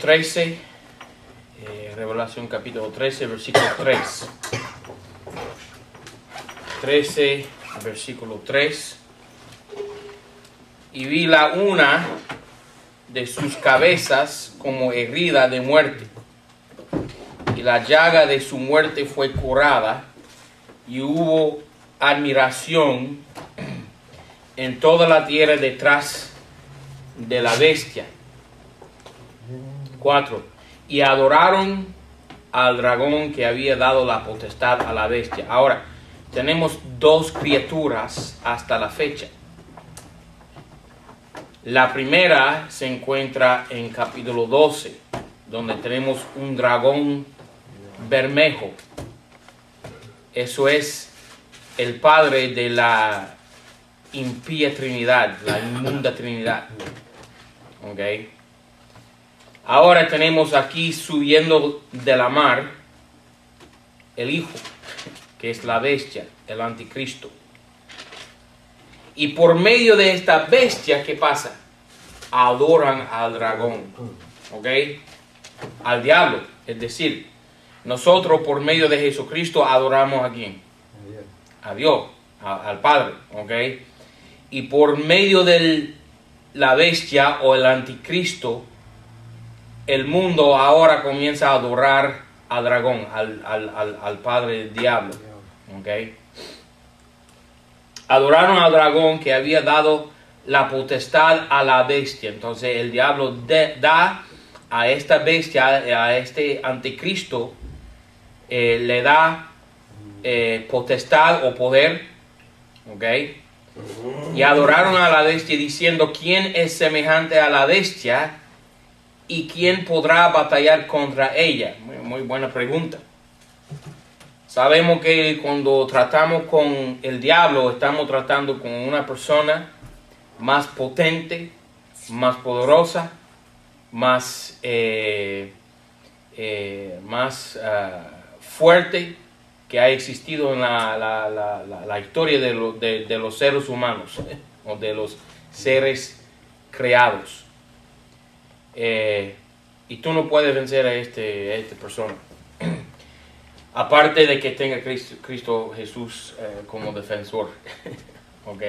13, Revelación capítulo 13, versículo 3. 13, versículo 3. Y vi la una de sus cabezas como herida de muerte, y la llaga de su muerte fue curada, y hubo admiración en toda la tierra detrás de la bestia. 4. Y adoraron al dragón que había dado la potestad a la bestia. Ahora, tenemos dos criaturas hasta la fecha. La primera se encuentra en capítulo 12, donde tenemos un dragón bermejo. Eso es el padre de la impía Trinidad, la inmunda Trinidad. ¿Ok? Ahora tenemos aquí subiendo de la mar el Hijo, que es la bestia, el anticristo. Y por medio de esta bestia, ¿qué pasa? Adoran al dragón, ¿ok? Al diablo. Es decir, nosotros por medio de Jesucristo adoramos a ¿quién? A Dios, al Padre, ¿ok? Y por medio de la bestia o el anticristo, el mundo ahora comienza a adorar al dragón, al padre del diablo, ¿ok? Adoraron al dragón que había dado la potestad a la bestia. Entonces el diablo da a esta bestia, a este anticristo, le da potestad o poder, ¿ok? Y adoraron a la bestia diciendo: ¿quién es semejante a la bestia y quién podrá batallar contra ella? Muy buena pregunta. Sabemos que cuando tratamos con el diablo, estamos tratando con una persona más potente, más poderosa, más fuerte que ha existido en la historia de los seres humanos, o de los seres creados. Y tú no puedes vencer a esta persona. Aparte de que tenga Cristo Jesús como defensor. ¿Ok?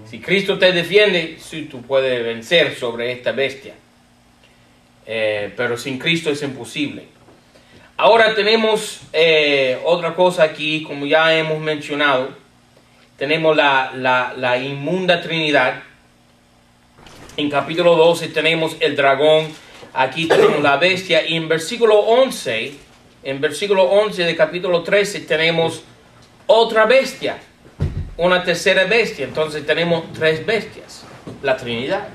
Si Cristo te defiende, sí, tú puedes vencer sobre esta bestia. Pero sin Cristo es imposible. Ahora tenemos otra cosa aquí, como ya hemos mencionado. Tenemos la inmunda Trinidad. En capítulo 12 tenemos el dragón. Aquí tenemos la bestia. Y en versículo 11... En versículo 11 de capítulo 13 tenemos otra bestia, una tercera bestia. Entonces tenemos tres bestias, la Trinidad.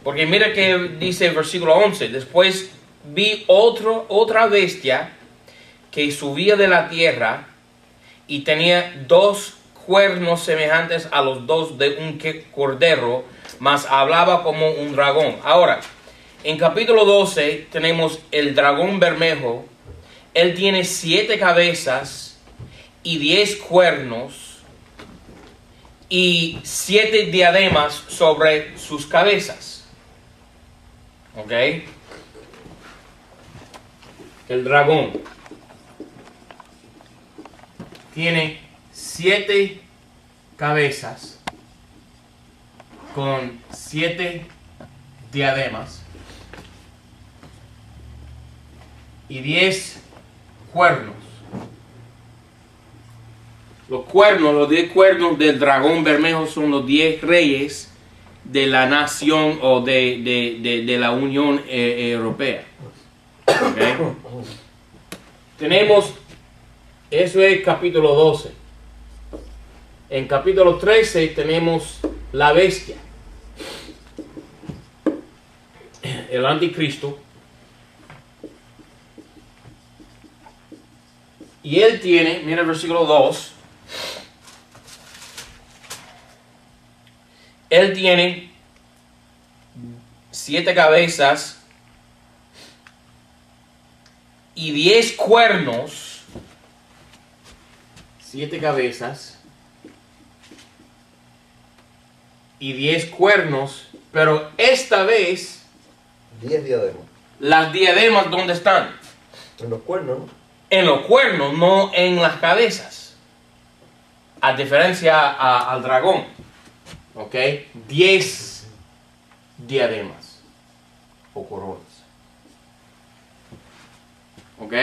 Porque mira que dice el versículo 11: después vi otra bestia que subía de la tierra y tenía dos cuernos semejantes a los dos de un cordero, mas hablaba como un dragón. Ahora, en capítulo 12 tenemos el dragón bermejo. Él tiene 7 cabezas y 10 cuernos y 7 diademas sobre sus cabezas. ¿Ok? El dragón tiene 7 cabezas con 7 diademas y 10 cuernos. Los 10 cuernos del dragón bermejo son los 10 reyes de la nación o de la Unión Europea. ¿Okay? Tenemos, eso es capítulo 12. En capítulo 13 tenemos la bestia, el anticristo. Y él tiene, mira el versículo 2, él tiene 7 cabezas y 10 cuernos. 7 cabezas y 10 cuernos, pero esta vez 10 diademas. Las diademas, ¿dónde están? En los cuernos, ¿no? En los cuernos, no en las cabezas. A diferencia al dragón. ¿Ok? 10 diademas o coronas. ¿Ok?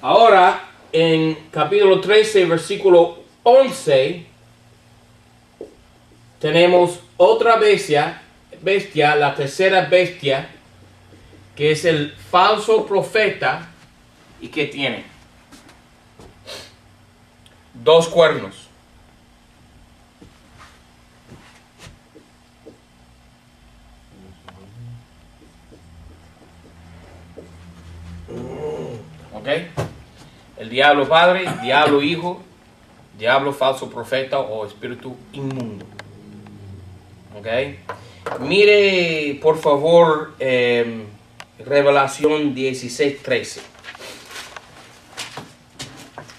Ahora, en capítulo 13, versículo 11, tenemos otra bestia, la tercera bestia, que es el falso profeta, y que tiene 2 cuernos. ¿Ok? El diablo padre, diablo hijo, diablo falso profeta o espíritu inmundo. ¿Ok? Mire, por favor, Revelación 16:13.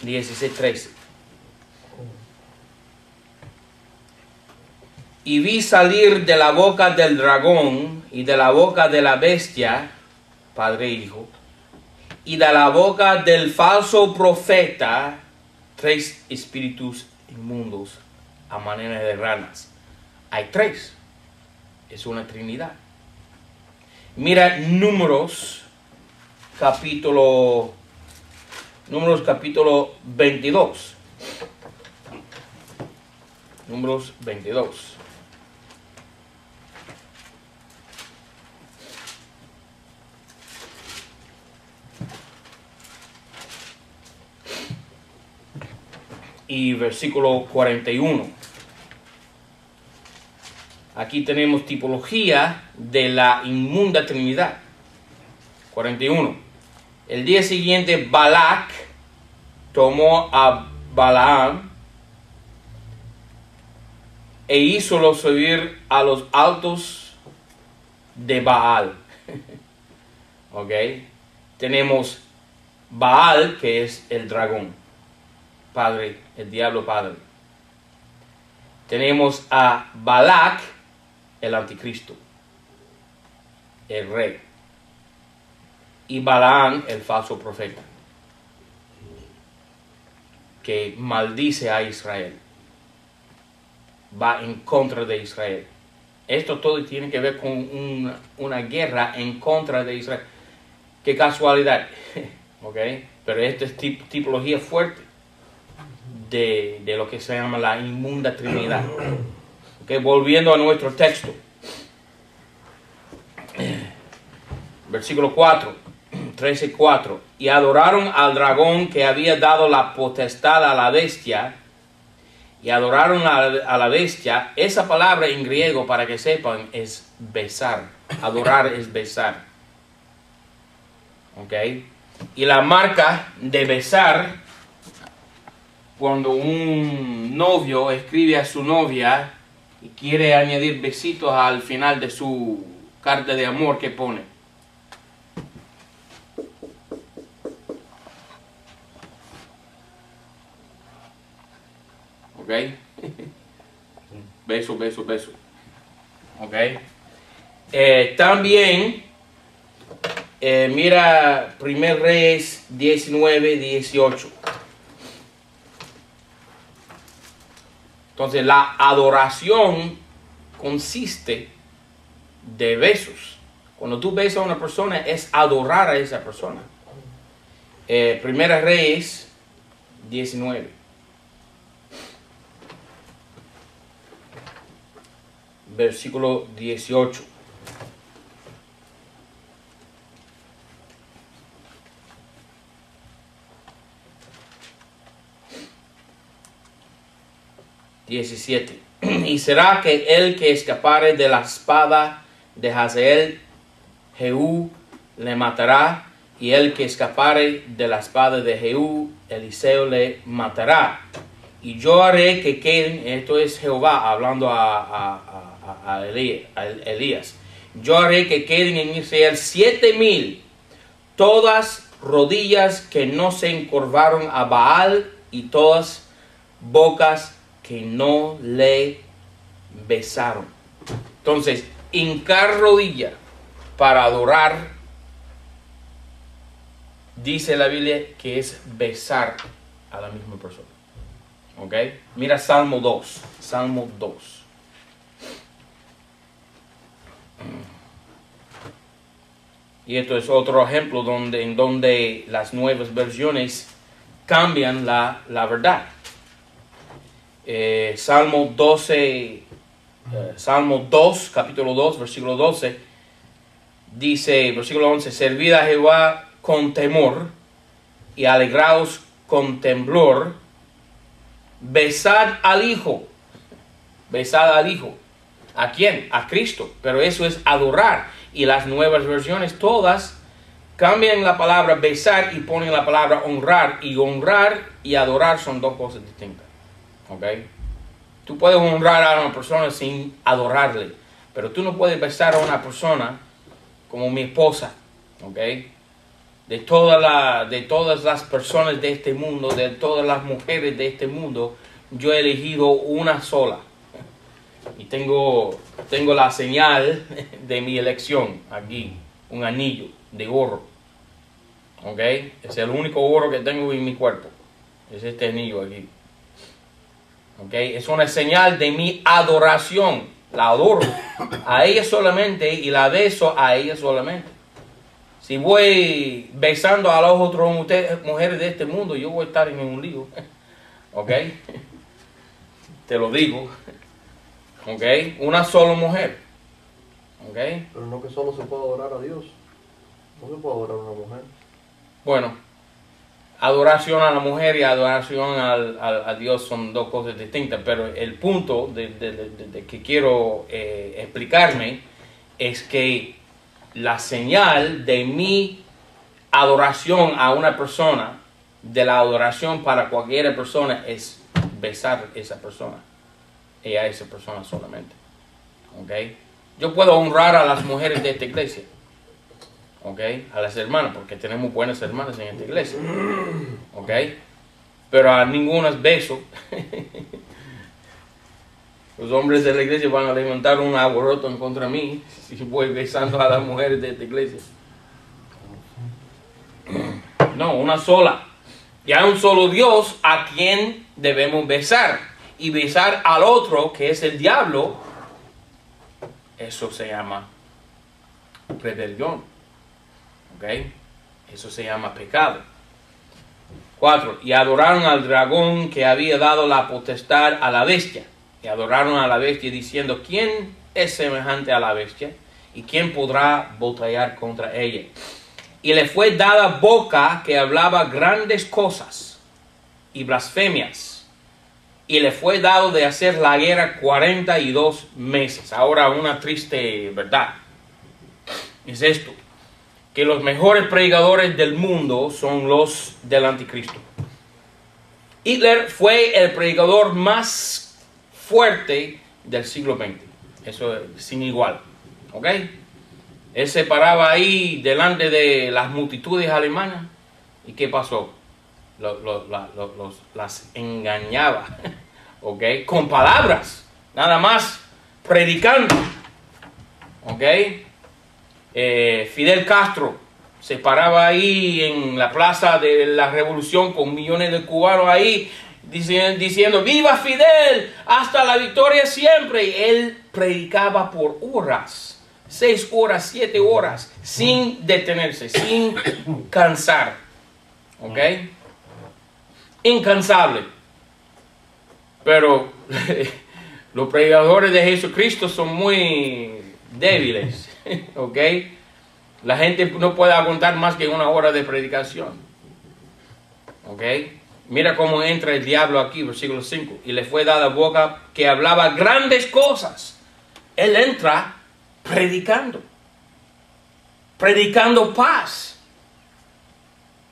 16:13. Y vi salir de la boca del dragón y de la boca de la bestia, padre e hijo, y de la boca del falso profeta, 3 espíritus inmundos a manera de ranas. Hay 3. Es una trinidad. Mira Números capítulo 22. Números 22. Y versículo 41. Aquí tenemos tipología de la inmunda trinidad. 41. El día siguiente Balac tomó a Balaam e hízolo subir a los altos de Baal. ¿Ok? Tenemos Baal, que es el dragón, padre, el diablo padre. Tenemos a Balac, el anticristo, el rey. Y Balaam, el falso profeta, que maldice a Israel. Va en contra de Israel. Esto todo tiene que ver con una guerra en contra de Israel. Qué casualidad. ¿Ok? Pero esta es tipología fuerte de lo que se llama la inmunda trinidad. ¿Ok? Volviendo a nuestro texto. Versículo 4. 13:4. Y adoraron al dragón que había dado la potestad a la bestia. Y adoraron a la bestia. Esa palabra en griego, para que sepan, es besar. Adorar es besar. ¿Ok? Y la marca de besar, cuando un novio escribe a su novia y quiere añadir besitos al final de su carta de amor, que pone. ¿Ok? Beso, beso, beso. ¿Ok? También, mira 1 Reyes 19:18. Entonces, la adoración consiste de besos. Cuando tú besas a una persona, es adorar a esa persona. 1 Reyes 19. Versículo 18. Y será que el que escapare de la espada de Hazael, Jehú le matará, y el que escapare de la espada de Jehú, Eliseo le matará. Y yo haré que queden, esto es Jehová hablando a Elías, yo haré que queden en Israel 7,000, todas rodillas que no se encorvaron a Baal, y todas bocas que no le besaron. Entonces, hincar rodilla para adorar, dice la Biblia que es besar a la misma persona. ¿Ok? Mira Salmo 2. Salmo 2. Y esto es otro ejemplo en donde las nuevas versiones cambian la verdad. Salmo 12, Salmo 2, capítulo 2, versículo 12, dice, versículo 11, servid a Jehová con temor y alegraos con temblor, besad al Hijo. Besad al Hijo. ¿A quién? A Cristo. Pero eso es adorar. Y las nuevas versiones todas cambian la palabra besar y ponen la palabra honrar. Y honrar y adorar son dos cosas distintas. ¿Ok? Tú puedes honrar a una persona sin adorarle. Pero tú no puedes besar a una persona como mi esposa. ¿Ok? De todas las personas de este mundo, de todas las mujeres de este mundo, yo he elegido una sola. Y tengo la señal de mi elección aquí, un anillo de oro. ¿Ok? Es el único oro que tengo en mi cuerpo. Es este anillo aquí. ¿Ok? Es una señal de mi adoración. La adoro a ella solamente y la beso a ella solamente. Si voy besando a las otras mujeres de este mundo, yo voy a estar en un lío. ¿Ok? Te lo digo. ¿Ok? Una sola mujer. ¿Ok? Pero no que solo se puede adorar a Dios. No se puede adorar a una mujer. Bueno, adoración a la mujer y adoración a Dios son dos cosas distintas. Pero el punto de que quiero explicarme es que la señal de mi adoración a una persona, de la adoración para cualquier persona, es besar a esa persona. Y a esa persona solamente. ¿Ok? Yo puedo honrar a las mujeres de esta iglesia. ¿Ok? A las hermanas, porque tenemos buenas hermanas en esta iglesia. ¿Ok? Pero a ninguna beso. Los hombres de la iglesia van a levantar un alboroto en contra de mí si voy besando a las mujeres de esta iglesia. No, una sola. Y hay un solo Dios a quien debemos besar. Y besar al otro, que es el diablo, eso se llama rebelión. ¿Ok? Eso se llama pecado. 4. Y adoraron al dragón que había dado la potestad a la bestia. Y adoraron a la bestia diciendo, ¿quién es semejante a la bestia? ¿Y quién podrá batallar contra ella? Y le fue dada boca que hablaba grandes cosas y blasfemias. Y le fue dado de hacer la guerra 42 meses. Ahora una triste verdad es esto, que los mejores predicadores del mundo son los del anticristo. Hitler fue el predicador más fuerte del siglo XX. Eso es sin igual. ¿Ok? Él se paraba ahí delante de las multitudes alemanas. ¿Y qué pasó? Las engañaba, ¿ok? Con palabras, nada más, predicando, ¿ok? Fidel Castro se paraba ahí en la plaza de la Revolución con millones de cubanos ahí diciendo ¡Viva Fidel! ¡Hasta la victoria siempre! Y él predicaba por horas, 6 horas, 7 horas, sin detenerse, sin cansar, ¿ok? Incansable. Pero los predicadores de Jesucristo son muy débiles. ¿Ok? La gente no puede aguantar más que 1 hora de predicación. ¿Ok? Mira cómo entra el diablo aquí, versículo 5. Y le fue dada boca que hablaba grandes cosas. Él entra predicando. Predicando paz.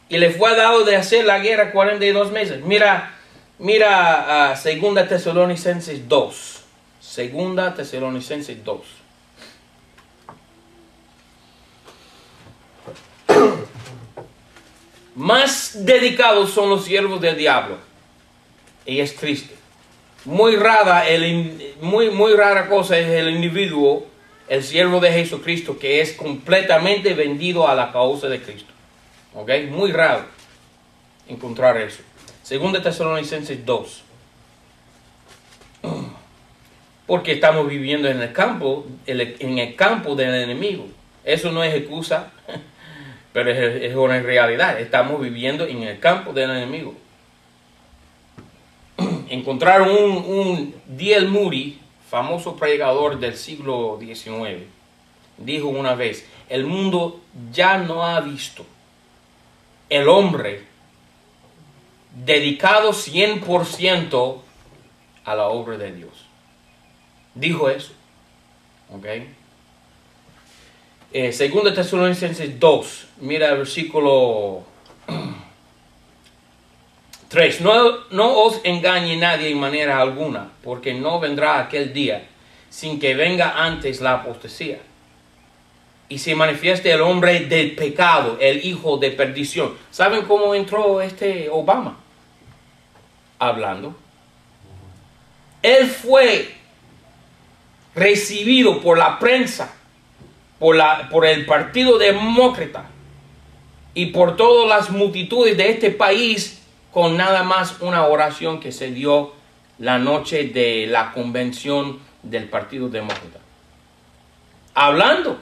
Y le fue dado de hacer la guerra 42 meses. Mira 2 Tesalonicenses 2. 2 Tesalonicenses 2. Más dedicados son los siervos del diablo. Y es triste. Muy rara cosa es el individuo el siervo de Jesucristo que es completamente vendido a la causa de Cristo. ¿Ok? Muy raro encontrar eso. Segunda Tesalonicenses 2. Porque estamos viviendo en el campo del enemigo. Eso no es excusa, pero es una realidad. Estamos viviendo en el campo del enemigo. Encontraron un D.L. Moody, famoso predicador del siglo XIX, dijo una vez: el mundo ya no ha visto el hombre dedicado 100% a la obra de Dios. Dijo eso. ¿Ok? Segunda Tesalonicenses 2, mira el versículo 3. No os engañe nadie en manera alguna, porque no vendrá aquel día sin que venga antes la apostasía y se manifieste el hombre del pecado, el hijo de perdición. ¿Saben cómo entró Obama? Hablando. Él fue recibido por la prensa, por el Partido Demócrata y por todas las multitudes de este país, con nada más una oración que se dio la noche de la convención del Partido Demócrata. Hablando,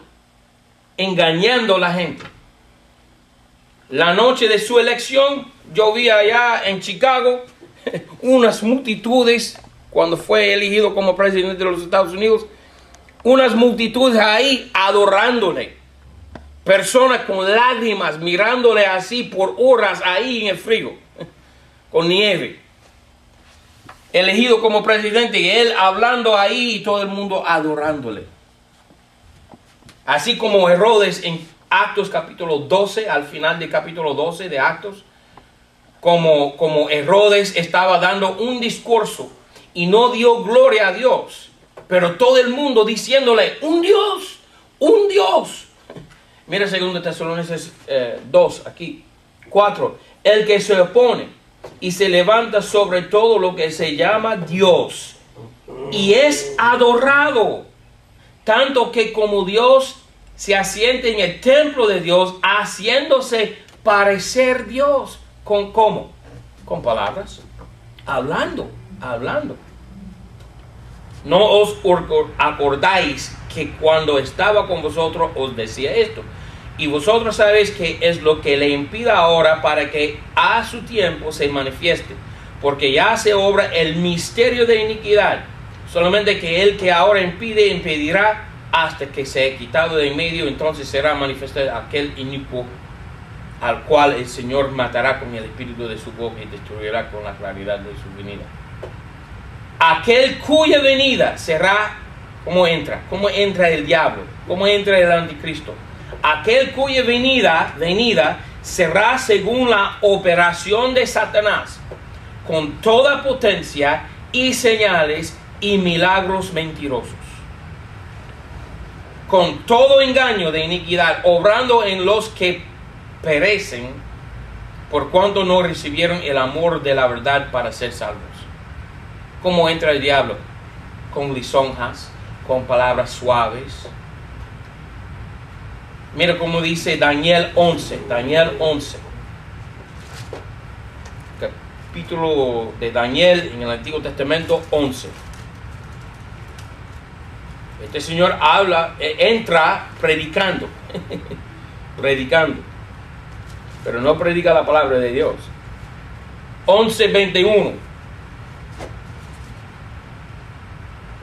engañando a la gente. La noche de su elección, yo vi allá en Chicago unas multitudes, cuando fue elegido como presidente de los Estados Unidos, unas multitudes ahí adorándole. Personas con lágrimas mirándole así por horas ahí en el frío, con nieve. Elegido como presidente y él hablando ahí y todo el mundo adorándole. Así como Herodes en Actos capítulo 12, al final del capítulo 12 de Actos, como Herodes estaba dando un discurso y no dio gloria a Dios, pero todo el mundo diciéndole: un Dios, un Dios. Mira 2 Tesalonicenses 2, aquí, 4. El que se opone y se levanta sobre todo lo que se llama Dios y es adorado, tanto que como Dios se asiente en el templo de Dios, haciéndose parecer Dios. ¿Cómo? Con palabras, hablando. No os acordáis que cuando estaba con vosotros os decía esto, y vosotros sabéis que es lo que le impida ahora, para que a su tiempo se manifieste, porque ya se obra el misterio de iniquidad. Solamente que el que ahora impedirá hasta que sea quitado de en medio, entonces será manifestado aquel inicuo, al cual el Señor matará con el espíritu de su boca y destruirá con la claridad de su venida. Aquel cuya venida será, ¿cómo entra? ¿Cómo entra el diablo? ¿Cómo entra el anticristo? Aquel cuya venida será según la operación de Satanás, con toda potencia y señales y milagros mentirosos, con todo engaño de iniquidad, obrando en los que perecen, por cuanto no recibieron el amor de la verdad para ser salvos. ¿Cómo entra el diablo? Con lisonjas, con palabras suaves. Mira cómo dice Daniel 11. Daniel 11. Capítulo de Daniel en el Antiguo Testamento 11. Este señor entra predicando. Predicando. Pero no predica la palabra de Dios. 11:21.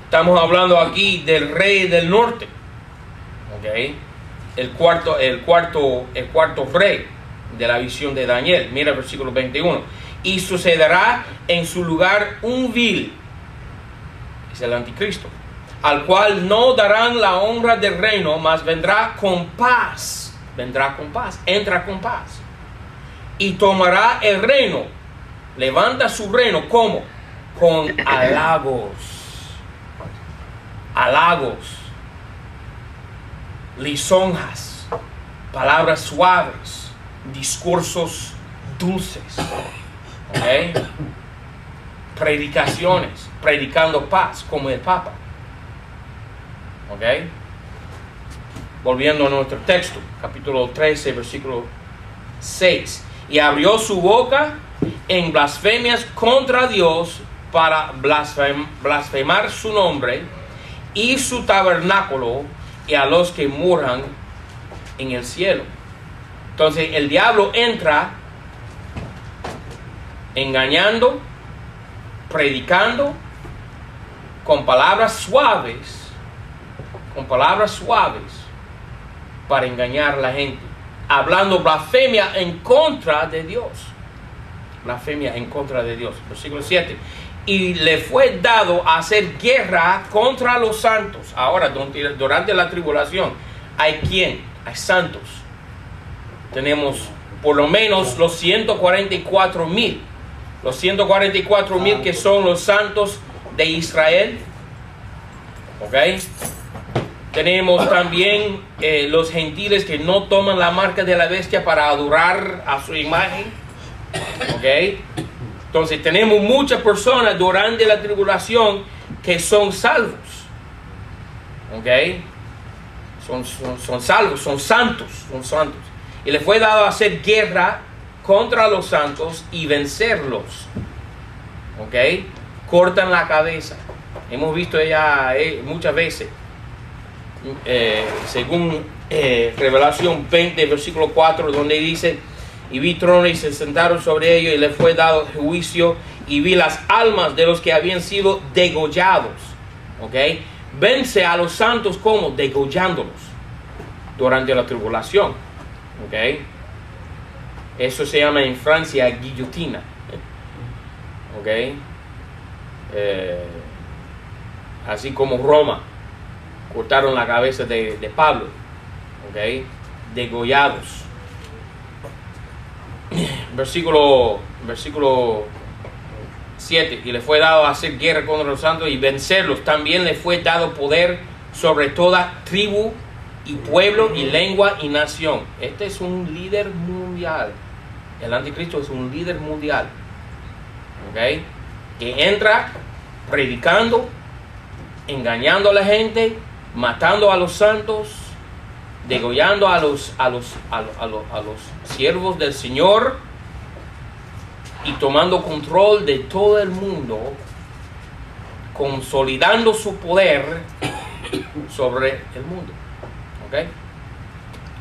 Estamos hablando aquí del rey del norte. ¿Ok? El cuarto rey de la visión de Daniel. Mira el versículo 21. Y sucederá en su lugar un vil, es el anticristo, al cual no darán la honra del reino, mas vendrá con paz. Vendrá con paz, entra con paz. Y tomará el reino, levanta su reino, ¿cómo? Con halagos. Halagos, lisonjas, palabras suaves, discursos dulces, ¿okay? Predicaciones, predicando paz como el Papa, ¿okay? volviendo a nuestro texto, capítulo 13, versículo 6. Y abrió su boca en blasfemias contra Dios para blasfemar su nombre y su tabernáculo y a los que moran en el cielo. Entonces el diablo entra engañando, predicando con palabras suaves para engañar a la gente, hablando blasfemia en contra de Dios. Blasfemia en contra de Dios. Versículo 7. Y le fue dado hacer guerra contra los santos. Ahora, durante la tribulación, ¿hay quién? Hay santos. Tenemos por lo menos los 144,000. Los 144,000 que son los santos de Israel. ¿Ok? Tenemos también los gentiles que no toman la marca de la bestia para adorar a su imagen. ¿Ok? Entonces tenemos muchas personas durante la tribulación que son salvos. ¿Ok? Son salvos, son santos. Y le fue dado hacer guerra contra los santos y vencerlos. ¿Ok? Cortan la cabeza. Hemos visto ya muchas veces. Según Revelación 20, versículo 4, donde dice: y vi tronos y se sentaron sobre ellos, y les fue dado juicio, y vi las almas de los que habían sido degollados. ¿Ok? Vence a los santos como degollándolos durante la tribulación. ¿Ok? Eso se llama en Francia guillotina. ¿Ok? Así como Roma cortaron la cabeza de Pablo. ¿Ok? Degollados. Versículo 7. Y le fue dado hacer guerra contra los santos y vencerlos. También le fue dado poder sobre toda tribu y pueblo y lengua y nación. Este es un líder mundial. El anticristo es un líder mundial. ¿Ok? Que entra predicando, engañando a la gente, matando a los santos, degollando a los siervos del Señor y tomando control de todo el mundo, consolidando su poder sobre el mundo. ¿Ok?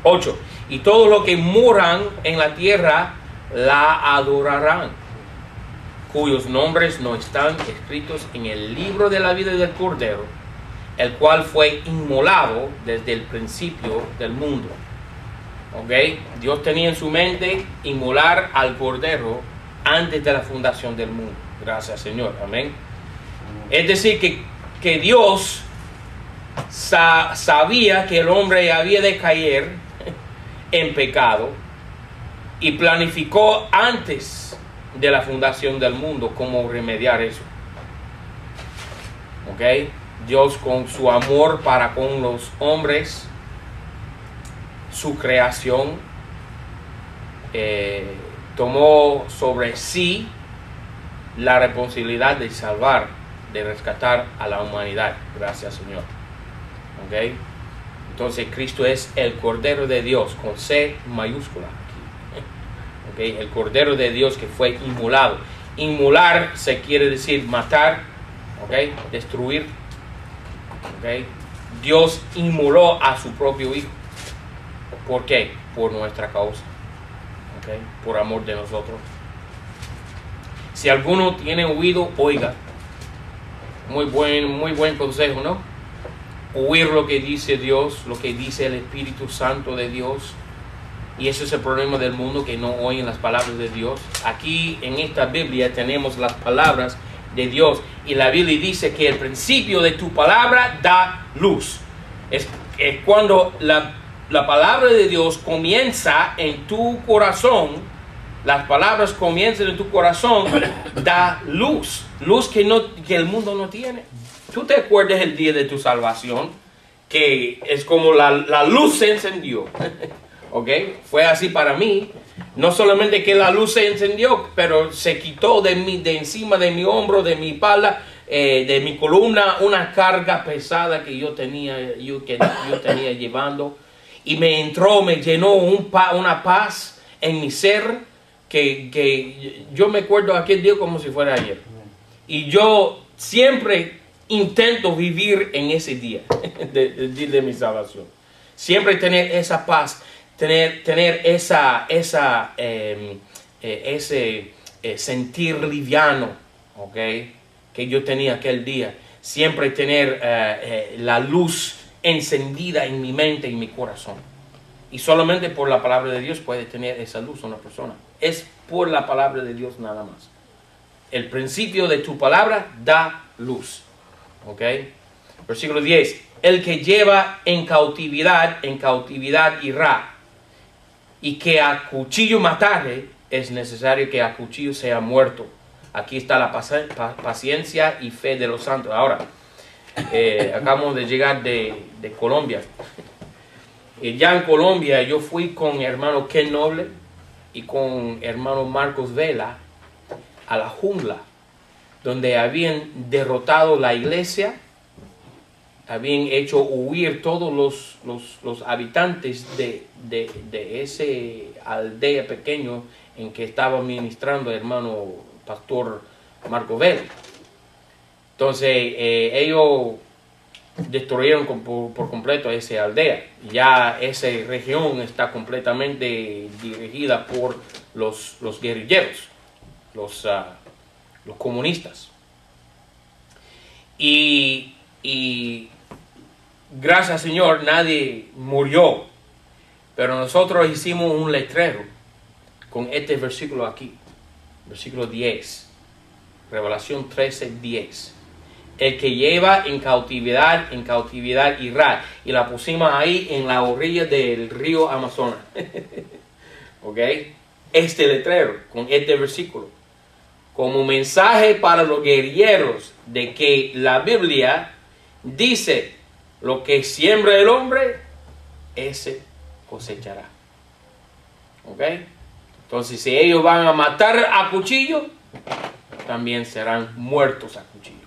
8. Y todos los que moran en la tierra la adorarán, cuyos nombres no están escritos en el libro de la vida del Cordero, el cual fue inmolado desde el principio del mundo. ¿Ok? Dios tenía en su mente inmolar al Cordero antes de la fundación del mundo. Gracias, Señor. Amén. Es decir, que Dios sabía que el hombre había de caer en pecado y planificó antes de la fundación del mundo cómo remediar eso. ¿Ok? Dios, con su amor para con los hombres, su creación, tomó sobre sí la responsabilidad de salvar, de rescatar a la humanidad. Gracias, Señor. ¿Ok? Entonces Cristo es el Cordero de Dios, con C mayúscula aquí. ¿Ok? El Cordero de Dios que fue inmolado. Inmolar se quiere decir matar, ¿ok? Destruir. ¿Ok? Dios inmoló a su propio Hijo. ¿Por qué? Por nuestra causa. ¿Ok? Por amor de nosotros. Si alguno tiene oído, oiga. Muy buen consejo, ¿no? Oír lo que dice Dios, lo que dice el Espíritu Santo de Dios. Y ese es el problema del mundo, que no oyen las palabras de Dios. Aquí en esta Biblia tenemos las palabras de Dios. Y la Biblia dice que el principio de tu palabra da luz. Es cuando la palabra de Dios comienza en tu corazón. Las palabras comienzan en tu corazón, da luz. Luz que el mundo no tiene. ¿Tú te acuerdas el día de tu salvación? Que es como la luz se encendió. ¿Ok? Fue así para mí. No solamente que la luz se encendió, pero se quitó de encima de mi hombro, de mi espalda, de mi columna, una carga pesada que yo tenía llevando. y me entró, me llenó una paz en mi ser que yo me acuerdo aquel día como si fuera ayer. Y yo siempre intento vivir en ese día de mi salvación. Siempre tener esa paz, tener ese sentir liviano, ¿ok? Que yo tenía aquel día. Siempre tener la luz encendida en mi mente y en mi corazón. Y solamente por la palabra de Dios puede tener esa luz una persona. Es por la palabra de Dios nada más. El principio de tu palabra da luz. ¿Ok? Versículo 10. El que lleva en cautividad irá. Y que a cuchillo matare, es necesario que a cuchillo sea muerto. Aquí está la paciencia y fe de los santos. Ahora, acabamos de llegar de Colombia. Ya en Colombia yo fui con hermano Ken Noble y con hermano Marcos Vela a la jungla, donde habían derrotado la iglesia, habían hecho huir todos los habitantes de ese aldea pequeño en que estaba ministrando el hermano pastor Marcos Vela. Entonces ellos destruyeron por completo esa aldea. Ya esa región está completamente dirigida por los guerrilleros, los comunistas. Y gracias al Señor nadie murió, pero nosotros hicimos un letrero con este versículo aquí, versículo 10, Revelación 13:10. El que lleva en cautividad irá. Y la pusimos ahí en la orilla del río Amazonas. ¿Ok? Este letrero con este versículo. Como mensaje para los guerrilleros de que la Biblia dice: lo que siembra el hombre, ese cosechará. ¿Ok? Entonces, si ellos van a matar a cuchillo, también serán muertos a cuchillo.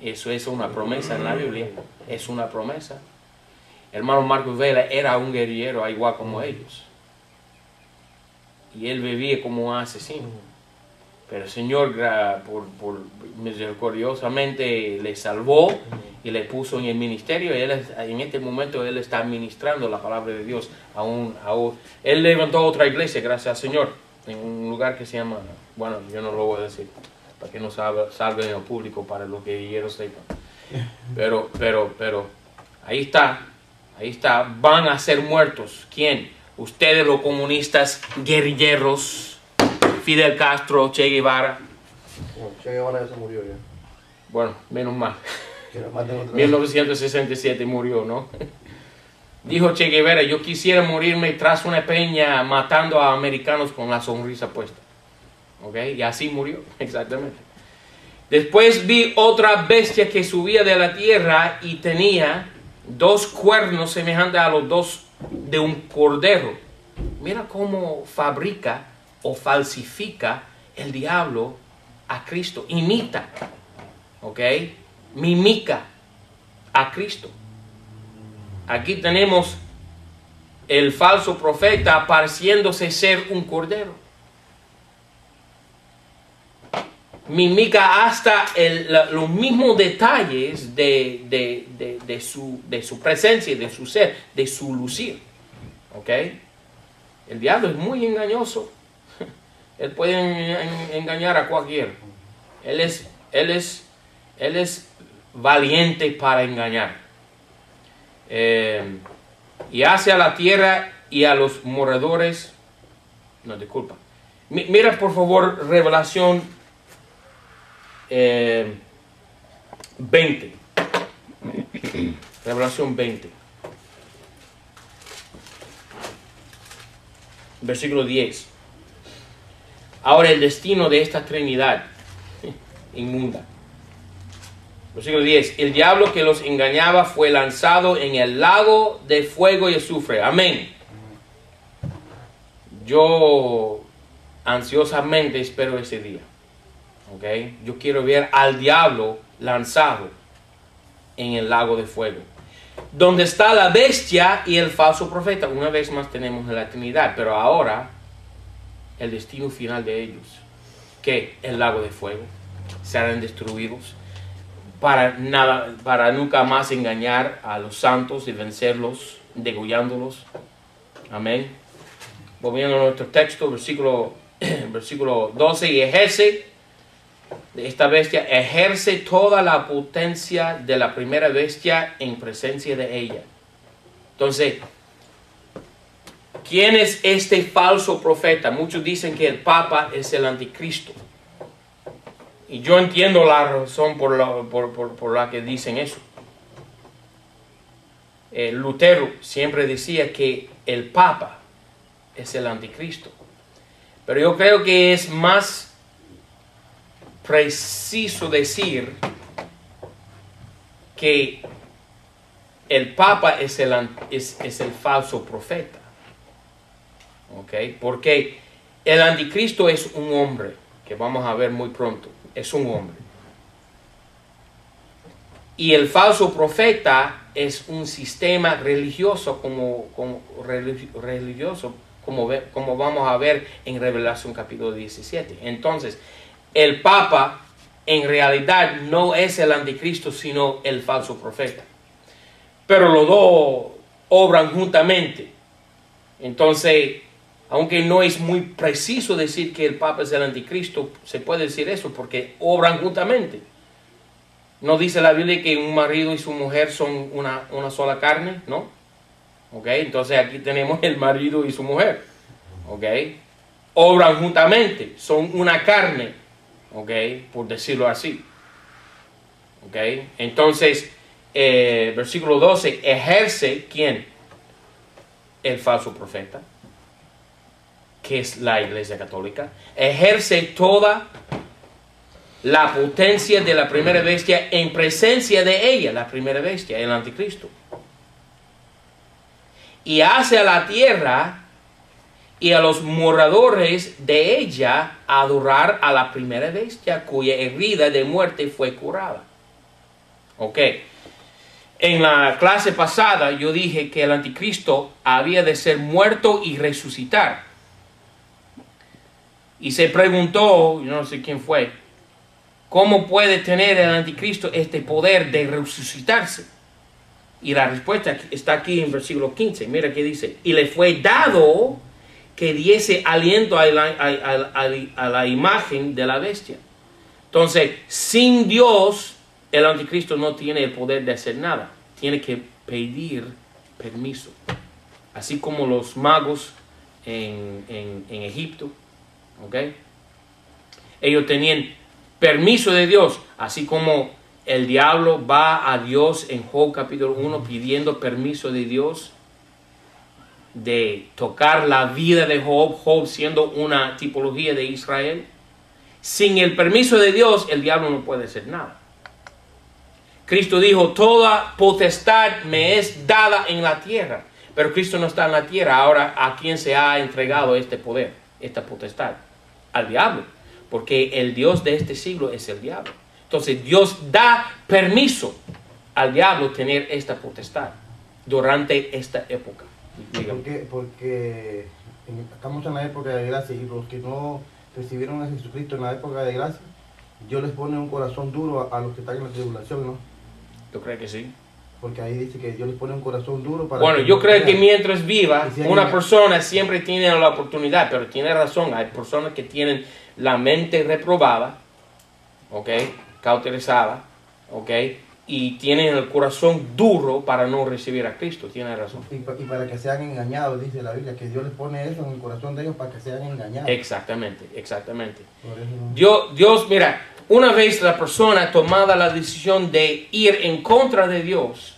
Eso es una promesa en la Biblia. Es una promesa. Hermano Marcos Vela era un guerrillero igual como ellos. Y él vivía como un asesino. Pero el Señor por misericordiosamente le salvó y le puso en el ministerio. Y en este momento él está administrando la palabra de Dios. Él levantó otra iglesia, gracias al Señor, en un lugar que se llama, bueno, yo no lo voy a decir, para que no salga en el público, para los guerrilleros sepan. Pero ahí está, van a ser muertos. ¿Quién? Ustedes, los comunistas guerrilleros, Fidel Castro, Che Guevara. Bueno, Che Guevara ya se murió ya. Bueno, menos mal. 1967 murió, ¿no? Dijo Che Guevara: yo quisiera morirme tras una peña matando a americanos con la sonrisa puesta. ¿Ok? Y así murió, exactamente. Después vi otra bestia que subía de la tierra y tenía 2 cuernos semejantes a los 2 de un cordero. Mira cómo fabrica o falsifica el diablo a Cristo. Imita, ¿ok? Mimica a Cristo. Aquí tenemos el falso profeta pareciéndose ser un cordero. Mimica hasta los mismos detalles de su presencia, de su ser, de su lucir. ¿Ok? El diablo es muy engañoso. Él puede engañar a cualquiera. Él es valiente para engañar. Y hacia la tierra y a los moradores. No, disculpa. Mira por favor Revelación 20. Revelación 20. Versículo 10. Ahora el destino de esta Trinidad inmunda. Versículo 10. El diablo que los engañaba fue lanzado en el lago de fuego y azufre. Amén. Yo ansiosamente espero ese día. ¿Okay? Yo quiero ver al diablo lanzado en el lago de fuego. donde está la bestia y el falso profeta. Una vez más tenemos la Trinidad, pero ahora el destino final de ellos, que el lago de fuego, serán destruidos para nunca más engañar a los santos y vencerlos, degollándolos. Amén. Volviendo a nuestro texto, versículo 12, y ejerce, esta bestia ejerce toda la potencia de la primera bestia en presencia de ella. Entonces, ¿quién es este falso profeta? Muchos dicen que el Papa es el anticristo. Y yo entiendo la razón por la que dicen eso. Lutero siempre decía que el Papa es el anticristo. Pero yo creo que es más preciso decir que el Papa es el falso profeta. ¿Ok? Porque el anticristo es un hombre, que vamos a ver muy pronto. Es un hombre. Y el falso profeta es un sistema religioso como vamos a ver en Revelación capítulo 17. Entonces, el Papa en realidad no es el anticristo, sino el falso profeta. Pero los dos obran juntamente. Entonces, aunque no es muy preciso decir que el Papa es el anticristo, se puede decir eso porque obran juntamente. ¿No dice la Biblia que un marido y su mujer son una sola carne? ¿No? ¿Ok? Entonces aquí tenemos el marido y su mujer. ¿Ok? Obran juntamente, son una carne. ¿Ok? Por decirlo así. ¿Ok? Entonces, versículo 12, ejerce, ¿quién? El falso profeta, que es la Iglesia Católica, ejerce toda la potencia de la primera bestia en presencia de ella, la primera bestia, el anticristo. Y hace a la tierra y a los moradores de ella adorar a la primera bestia cuya herida de muerte fue curada. Ok. En la clase pasada yo dije que el anticristo había de ser muerto y resucitar. Y se preguntó, yo no sé quién fue, ¿cómo puede tener el anticristo este poder de resucitarse? Y la respuesta está aquí en versículo 15. Mira que dice, y le fue dado que diese aliento a la imagen de la bestia. Entonces, sin Dios, el anticristo no tiene el poder de hacer nada. Tiene que pedir permiso. Así como los magos en Egipto. ¿Ok? Ellos tenían permiso de Dios, así como el diablo va a Dios en Job capítulo 1 pidiendo permiso de Dios de tocar la vida de Job, Job siendo una tipología de Israel. Sin el permiso de Dios, el diablo no puede hacer nada. Cristo dijo, toda potestad me es dada en la tierra. Pero Cristo no está en la tierra. Ahora, ¿a quién se ha entregado este poder, esta potestad? Al diablo. Porque el Dios de este siglo es el diablo. Entonces, Dios da permiso al diablo tener esta potestad durante esta época. Porque estamos en la época de gracia y los que no recibieron a Jesucristo en la época de gracia, Dios les pone un corazón duro a los que están en la tribulación, ¿no? ¿Tú crees que sí? Porque ahí dice que Dios les pone un corazón duro para... Bueno, yo creo que mientras viva, una persona siempre tiene la oportunidad, pero tiene razón, hay personas que tienen la mente reprobada, ¿ok? Cauterizada, ¿ok? Y tienen el corazón duro para no recibir a Cristo, tiene razón. Y para que sean engañados, dice la Biblia, que Dios les pone eso en el corazón de ellos para que sean engañados. Exactamente, exactamente. Por eso no... Dios, mira, una vez la persona tomada la decisión de ir en contra de Dios,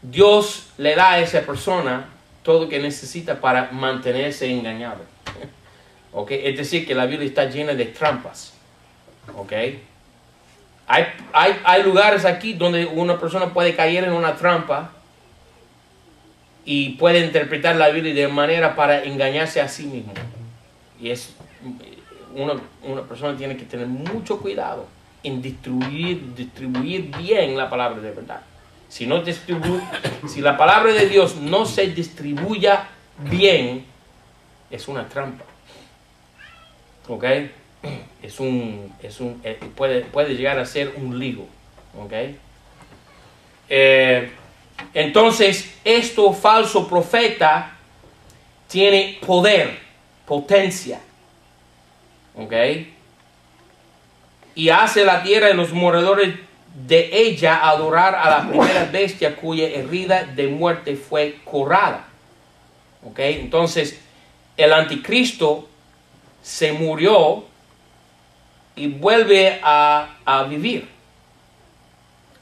Dios le da a esa persona todo lo que necesita para mantenerse engañado. ¿Okay? Es decir, que la Biblia está llena de trampas. ¿Okay? Hay lugares aquí donde una persona puede caer en una trampa y puede interpretar la Biblia de manera para engañarse a sí mismo. Y es una persona tiene que tener mucho cuidado en distribuir bien la palabra de verdad. Si la palabra de Dios no se distribuya bien, es una trampa. ¿Ok? Puede llegar a ser un lío. ¿Ok? Entonces, esto falso profeta tiene poder, potencia. ¿Ok? Y hace la tierra y los moradores de ella adorar a la primera bestia cuya herida de muerte fue curada. ¿Ok? Entonces, el anticristo se murió y vuelve a vivir.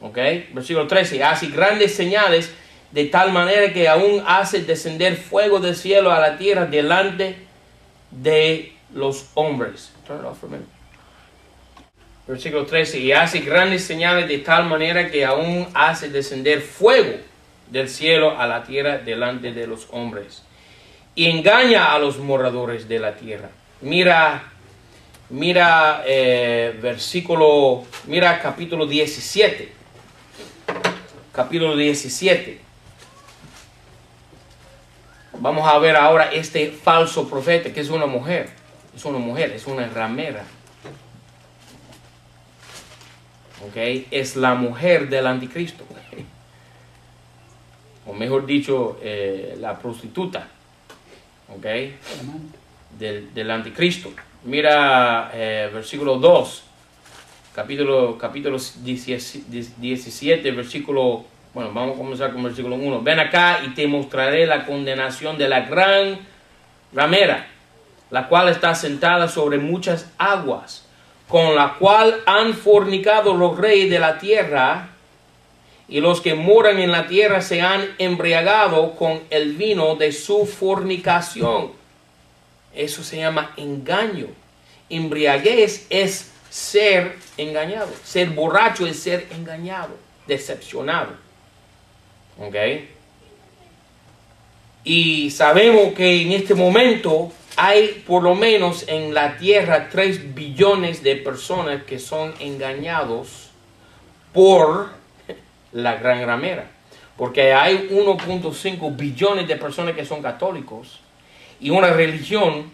¿Ok? Versículo 13. Hace grandes señales de tal manera que aún hace descender fuego del cielo a la tierra delante de los hombres. Turn it off for a minute. Versículo 13. Y hace grandes señales de tal manera que aún hace descender fuego del cielo a la tierra delante de los hombres. Y engaña a los moradores de la tierra. Mira capítulo 17. Capítulo 17. Vamos a ver ahora este falso profeta, que es una mujer. Es una ramera. ¿Ok? Es la mujer del anticristo. O mejor dicho, la prostituta. ¿Ok? Del anticristo. Mira versículo 2. Capítulo 17, versículo... Bueno, vamos a comenzar con versículo 1. Ven acá y te mostraré la condenación de la gran ramera, la cual está sentada sobre muchas aguas, con la cual han fornicado los reyes de la tierra, y los que moran en la tierra se han embriagado con el vino de su fornicación. Eso se llama engaño. Embriaguez es ser engañado. Ser borracho es ser engañado, decepcionado. ¿Ok? Y sabemos que en este momento hay por lo menos en la tierra 3 billones de personas que son engañados por la gran ramera. Porque hay 1.5 billones de personas que son católicos y una religión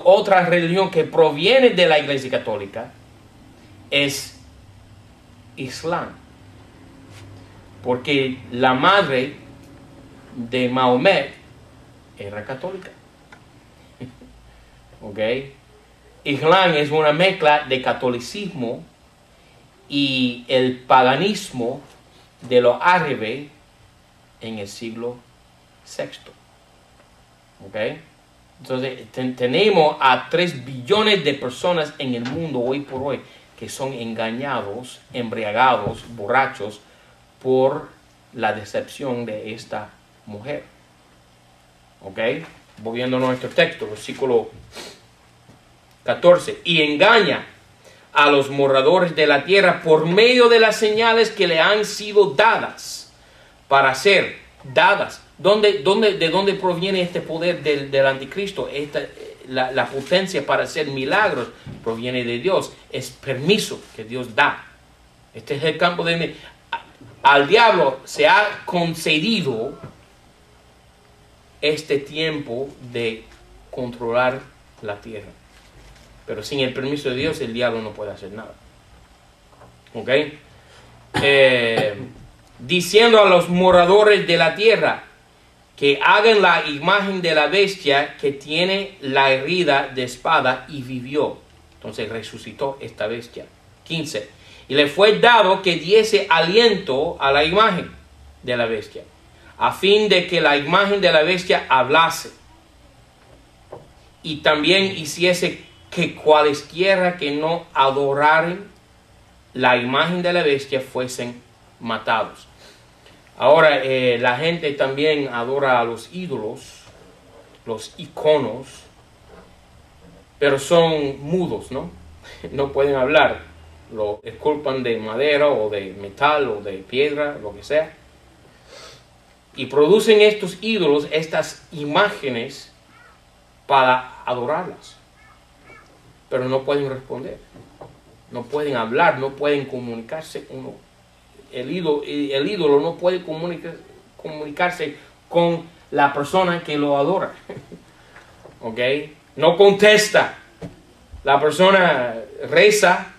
otra religión que proviene de la Iglesia Católica es Islam. Porque la madre de Mahomet era católica. ¿Ok? Islam es una mezcla de catolicismo y el paganismo de los árabes en el siglo VI. ¿Ok? Entonces tenemos a 3 billones de personas en el mundo hoy por hoy que son engañados, embriagados, borrachos por la decepción de esta mujer. ¿Ok? Volviendo a nuestro texto, versículo 14. Y engaña a los moradores de la tierra por medio de las señales que le han sido dadas para ser dadas. ¿De dónde proviene este poder del anticristo? La potencia para hacer milagros proviene de Dios. Es permiso que Dios da. Este es el campo de... Al diablo se ha concedido este tiempo de controlar la tierra. Pero sin el permiso de Dios, el diablo no puede hacer nada. ¿Ok? Diciendo a los moradores de la tierra que hagan la imagen de la bestia que tiene la herida de espada y vivió. Entonces resucitó esta bestia. 15. Y le fue dado que diese aliento a la imagen de la bestia, a fin de que la imagen de la bestia hablase. Y también hiciese que cualesquiera que no adoraren la imagen de la bestia fuesen matados. Ahora, la gente también adora a los ídolos, los iconos, pero son mudos, ¿no? No pueden hablar. Lo esculpan de madera o de metal o de piedra, lo que sea. Y producen estos ídolos, estas imágenes, para adorarlas. Pero no pueden responder. No pueden hablar, no pueden comunicarse uno. el ídolo no puede comunicarse con la persona que lo adora. ¿Ok? No contesta. La persona reza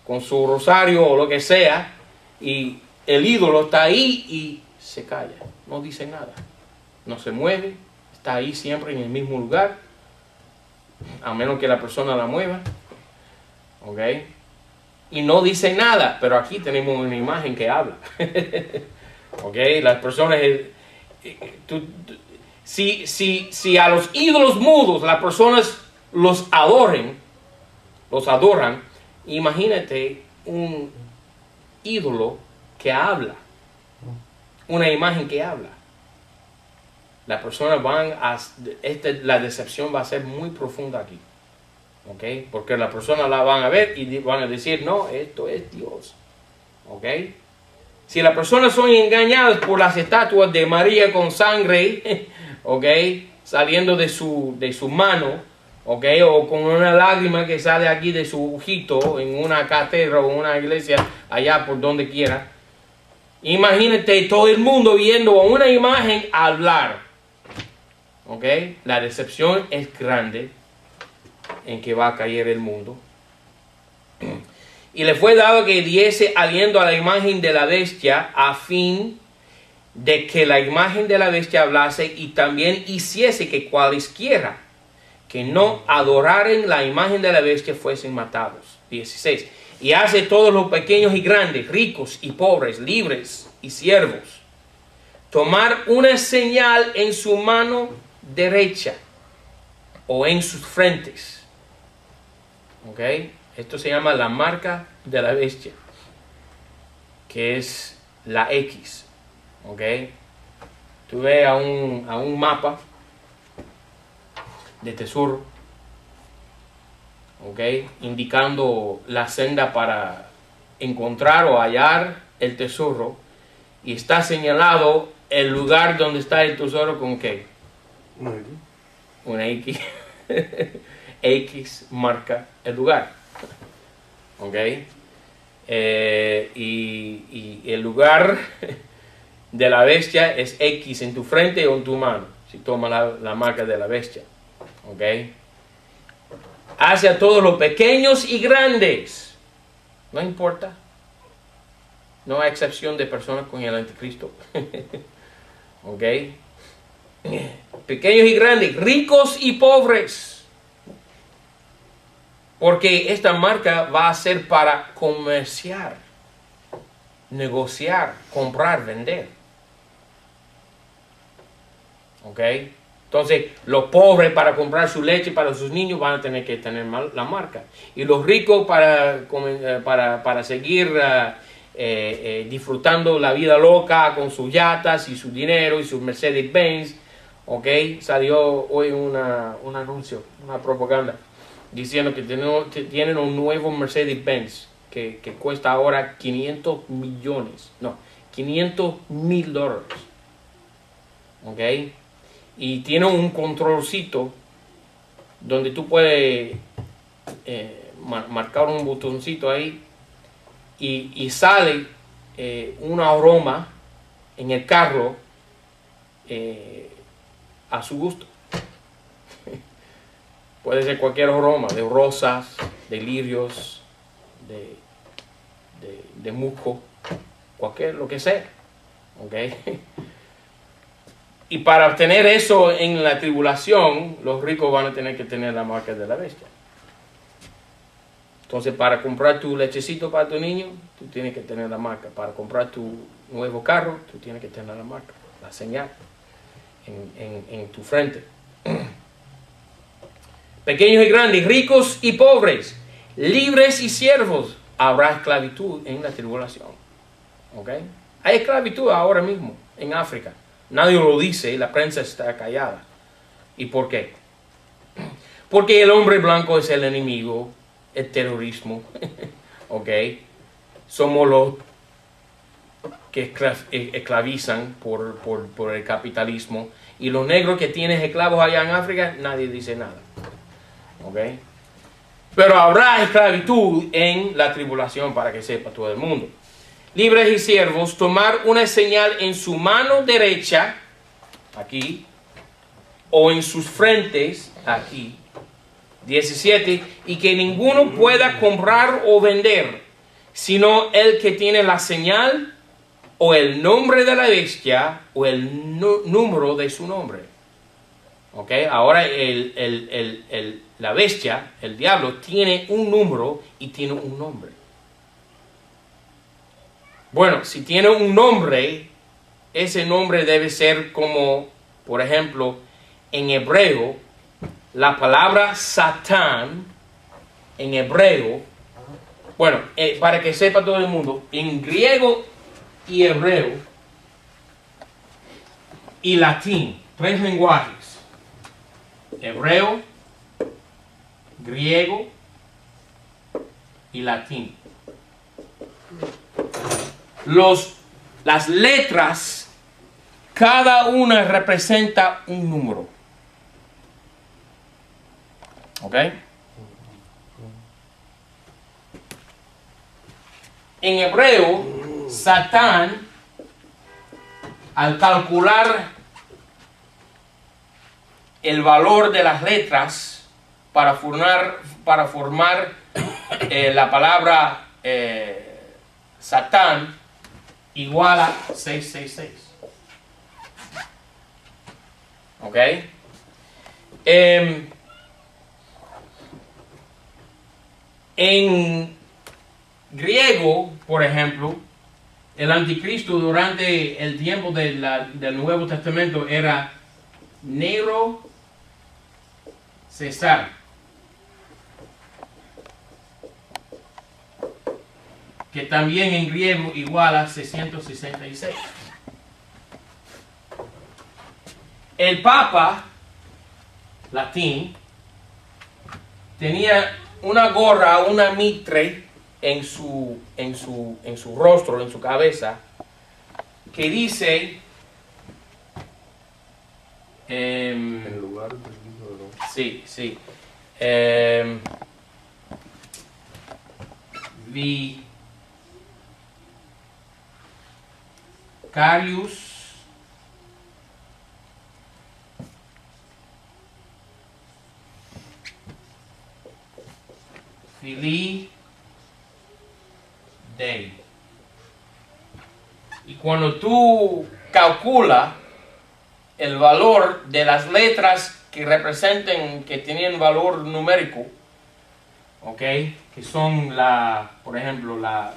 con su rosario o lo que sea, y el ídolo está ahí y se calla, no dice nada, no se mueve, está ahí siempre en el mismo lugar, a menos que la persona la mueva. ¿Ok? Y no dice nada, pero aquí tenemos una imagen que habla. ¿Ok? Las personas, si a los ídolos mudos las personas los adoran, imagínate un ídolo que habla, una imagen que habla. Las personas la decepción va a ser muy profunda aquí. ¿Ok? Porque las personas la van a ver y van a decir, no, esto es Dios. ¿Ok? Si las personas son engañadas por las estatuas de María con sangre, ¿ok?, saliendo de su mano, ¿ok?, o con una lágrima que sale aquí de su ojito en una catedral o una iglesia, allá por donde quiera. Imagínate todo el mundo viendo una imagen hablar. ¿Ok? La decepción es grande en que va a caer el mundo. Y le fue dado que diese aliento a la imagen de la bestia, a fin de que la imagen de la bestia hablase y también hiciese que cualesquiera que no adoraren la imagen de la bestia fuesen matados. 16. Y hace todos los pequeños y grandes, ricos y pobres, libres y siervos, tomar una señal en su mano derecha o en sus frentes. ¿Ok? Esto se llama la marca de la bestia, que es la X. ¿Ok? Tú ves a un mapa de tesoro, ¿ok?, indicando la senda para encontrar o hallar el tesoro, y está señalado el lugar donde está el tesoro con ¿qué? Una X. X marca el lugar. ¿Ok? Y el lugar de la bestia es X en tu frente o en tu mano, si toma la marca de la bestia. ¿Ok? Hacia todos los pequeños y grandes. No importa. No hay excepción de personas con el anticristo. ¿Ok? Pequeños y grandes, ricos y pobres. Porque esta marca va a ser para comerciar, negociar, comprar, vender. ¿Ok? Entonces, los pobres para comprar su leche para sus niños van a tener que tener la marca. Y los ricos para seguir disfrutando la vida loca con sus yatas y su dinero y sus Mercedes-Benz. ¿Ok? Salió hoy un anuncio, una propaganda, diciendo que tienen un nuevo Mercedes-Benz que cuesta ahora $500 mil. ¿Ok? Y tiene un controlcito donde tú puedes marcar un botoncito ahí y sale un aroma en el carro a su gusto. Puede ser cualquier aroma, de rosas, de lirios, de musgo, lo que sea. ¿Ok? Y para obtener eso en la tribulación, los ricos van a tener que tener la marca de la bestia. Entonces, para comprar tu lechecito para tu niño, tú tienes que tener la marca. Para comprar tu nuevo carro, tú tienes que tener la marca, la señal en tu frente. Pequeños y grandes, ricos y pobres, libres y siervos, habrá esclavitud en la tribulación. ¿Ok? Hay esclavitud ahora mismo en África. Nadie lo dice, la prensa está callada. ¿Y por qué? Porque el hombre blanco es el enemigo, el terrorismo. ¿Ok? Somos los que esclavizan por el capitalismo. Y los negros que tienen esclavos allá en África, nadie dice nada. ¿Ok? Pero habrá esclavitud en la tribulación, para que sepa todo el mundo. libres y siervos, tomar una señal en su mano derecha, aquí, o en sus frentes, aquí. 17, y que ninguno pueda comprar o vender, sino el que tiene la señal o el nombre de la bestia o el número de su nombre. ¿Ok? Ahora la bestia, el diablo, tiene un número y tiene un nombre. Bueno, si tiene un nombre, ese nombre debe ser como, por ejemplo, en hebreo, la palabra Satán, en hebreo, bueno, para que sepa todo el mundo, en griego y hebreo y latín, 3 lenguajes, hebreo, griego y latín. Las letras, cada una representa un número. ¿Ok? En hebreo, Satán, al calcular el valor de las letras para formar la palabra Satán, igual a 666. ¿Ok? En griego, por ejemplo, el anticristo durante el tiempo del Nuevo Testamento era Nero César. Que también en griego igual a 666. El Papa latín tenía una gorra, una mitre en su rostro, en su cabeza, que dice En lugar del libro de los... sí, Vicarius Filii Dei. Y cuando tú calculas el valor de las letras que representen, que tienen valor numérico, ¿ok? Que son por ejemplo, la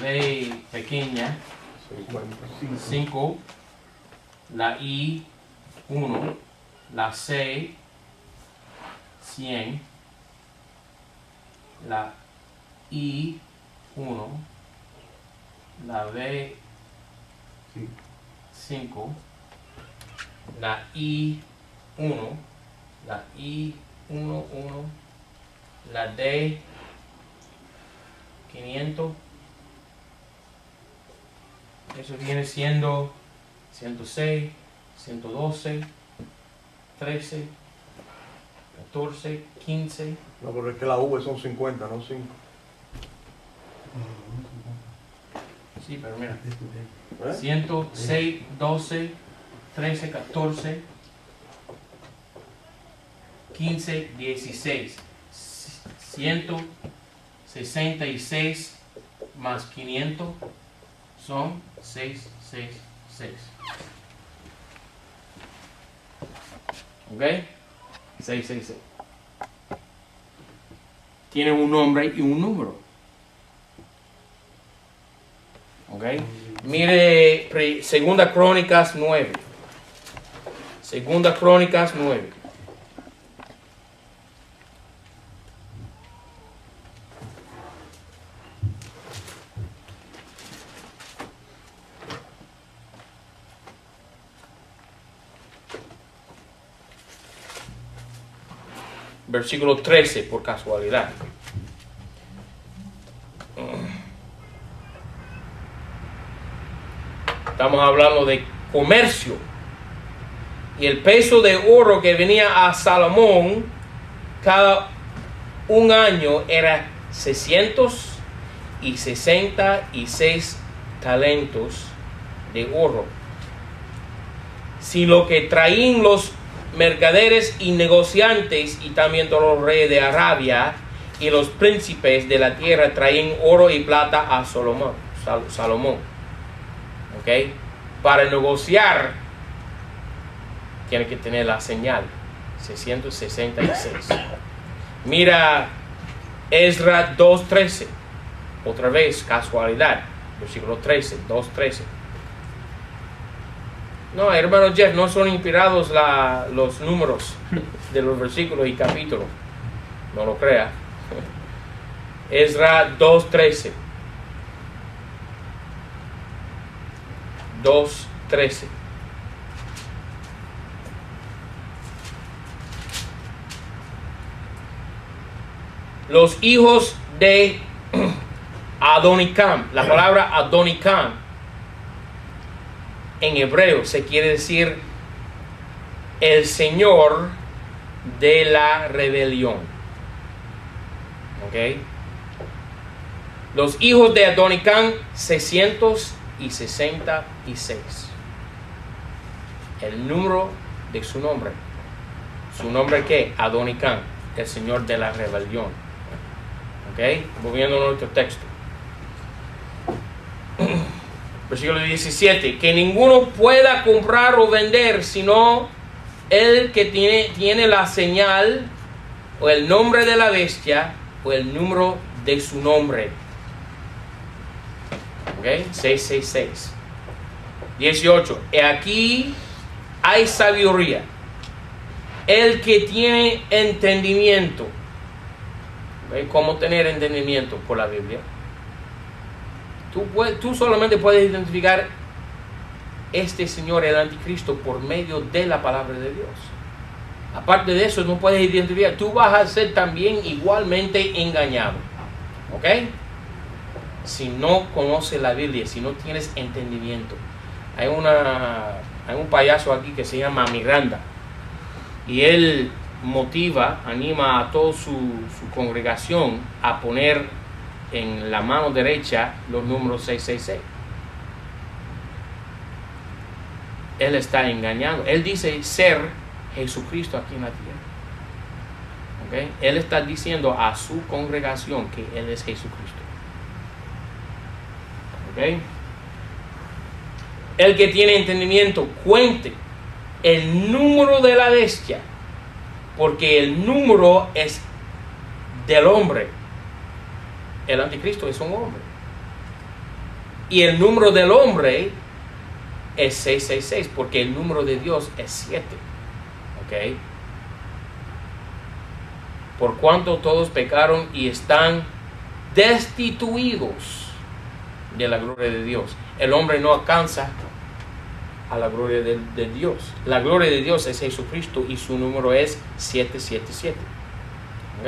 B pequeña, 5, la I, 1, la C, 100, la I, 1, la B, 5, la I, 1, la I, 1, 1, la D, 500, eso viene siendo 106, 112, 13, 14, 15. No, pero es que la V son 50, no 5. Sí, pero mira. ¿Eh? 106, 12, 13, 14, 15, 16. 166 más 500 son 666. ¿Ok? 666. Tiene un nombre y un número. ¿Ok? Mire Segunda Crónicas 9. Segunda Crónicas 9. Versículo 13, por casualidad. Estamos hablando de comercio. Y el peso de oro que venía a Salomón cada un año era 600 y 66 talentos de oro. Si lo que traían los mercaderes y negociantes y también todos los reyes de Arabia y los príncipes de la tierra traían oro y plata a Salomón. ¿Ok? Para negociar tiene que tener la señal 666. Mira Esdras 2:13. Otra vez, casualidad. Versículo 13, 2:13. No, hermano Jeff, no son inspirados los números de los versículos y capítulos. No lo crea. Esdras 2:13. 2:13. Los hijos de Adonicam. La palabra Adonicam en hebreo se quiere decir el Señor de la rebelión. ¿Ok? Los hijos de Adonicam, 666. El número de su nombre. ¿Su nombre qué? Adonicam, el Señor de la rebelión. ¿Ok? Volviendo a nuestro texto. Versículo 17. Que ninguno pueda comprar o vender, sino el que tiene la señal o el nombre de la bestia o el número de su nombre. ¿Ok? 666. 18. Aquí hay sabiduría. El que tiene entendimiento. ¿Ok? ¿Cómo tener entendimiento? Por la Biblia. Tú solamente puedes identificar este Señor, el Anticristo, por medio de la palabra de Dios. Aparte de eso, no puedes identificar. Tú vas a ser también igualmente engañado. ¿Ok? Si no conoces la Biblia, si no tienes entendimiento. Hay un payaso aquí que se llama Miranda. Y él anima a toda su congregación a poner en la mano derecha los números 666. Él está engañando. Él dice ser Jesucristo aquí en la tierra. ¿Okay? Él está diciendo a su congregación que Él es Jesucristo. ¿Okay? El que tiene entendimiento, cuente el número de la bestia, porque el número es del hombre. El Anticristo es un hombre. Y el número del hombre es 666, porque el número de Dios es 7. ¿Ok? Por cuanto todos pecaron y están destituidos de la gloria de Dios. El hombre no alcanza a la gloria de Dios. La gloria de Dios es Jesucristo y su número es 777. ¿Ok?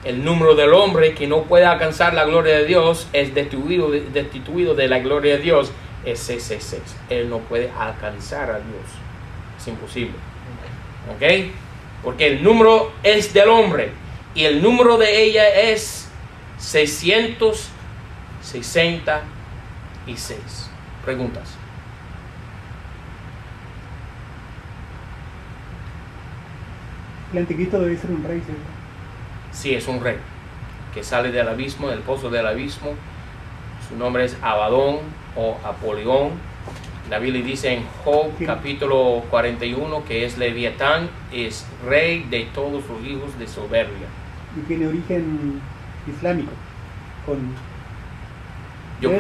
El número del hombre que no puede alcanzar la gloria de Dios es destituido de la gloria de Dios, es 666. Él no puede alcanzar a Dios. Es imposible. ¿Ok? Porque el número es del hombre y el número de ella es 666. Preguntas. El anticristo debe ser un rey, ¿cierto? Sí, es un rey que sale del abismo, del pozo del abismo. Su nombre es Abadón o Apolión. La Biblia dice en Job capítulo 41 que es Leviatán, es rey de todos los hijos de soberbia. Y tiene origen islámico. Yo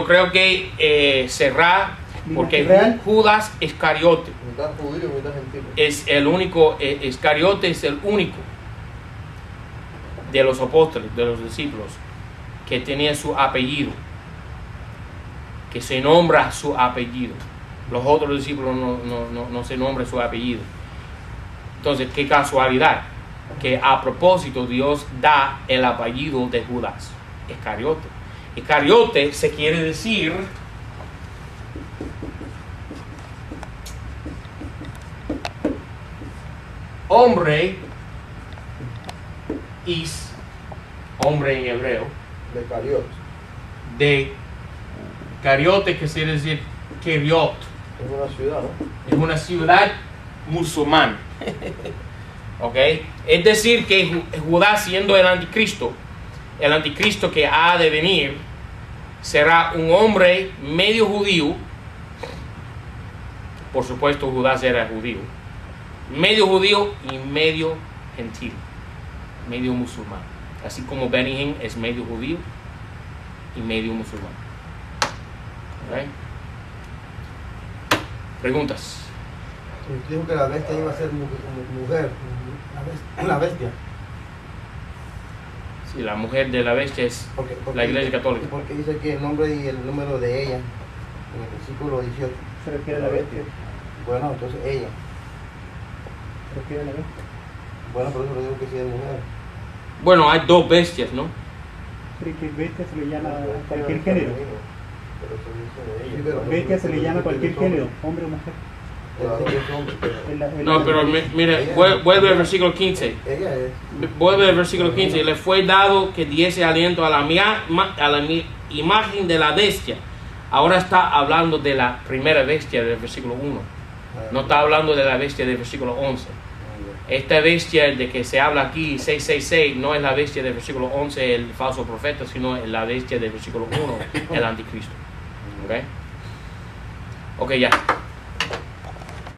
creo que será porque Judas Iscariote Mitad judío, mitad gentil. es el único, Iscariote es el único de los apóstoles, de los discípulos, que tenía su apellido, que se nombra su apellido. Los otros discípulos no se nombra su apellido. Entonces, qué casualidad que a propósito Dios da el apellido de Judas Iscariote. Iscariote se quiere decir hombre, hombre en hebreo, De Cariot. de Cariote, que quiere decir Keriot. Es una ciudad, ¿no? Es una ciudad musulmana. ¿Ok? Es decir, que Judá, siendo el anticristo que ha de venir, será un hombre medio judío. Por supuesto, Judá será judío. Medio judío y medio gentil. Medio musulmán. Así como Benihim es medio judío y medio musulmán. ¿Ok? Preguntas. Dijo que la bestia iba a ser mujer. La bestia. Sí, la mujer de la bestia es Porque la Iglesia Católica. Porque dice que el nombre y el número de ella, en el versículo 18. Se refiere a la bestia. Bueno, entonces ella. Se refiere a la bestia. Bueno, por eso le digo que sí es mujer. Bueno, hay dos bestias, ¿no? Pero que bestia se le llama a cualquier género. Pero se dice de Sí, ella. pero- Bestia se le llama a cualquier género, hombre o mujer. Claro que es hombre, pero No, pero mire, vuelve al versículo 15. ella es. Vuelve al versículo 15. Y le fue dado que diese aliento a la imagen de la bestia. Ahora está hablando de la primera bestia del versículo 1. No está hablando de la bestia del versículo 11. Esta bestia de que se habla aquí, 666, no es la bestia del versículo 11, el falso profeta, sino la bestia del versículo 1, el anticristo. ¿Ok? Ok, ya.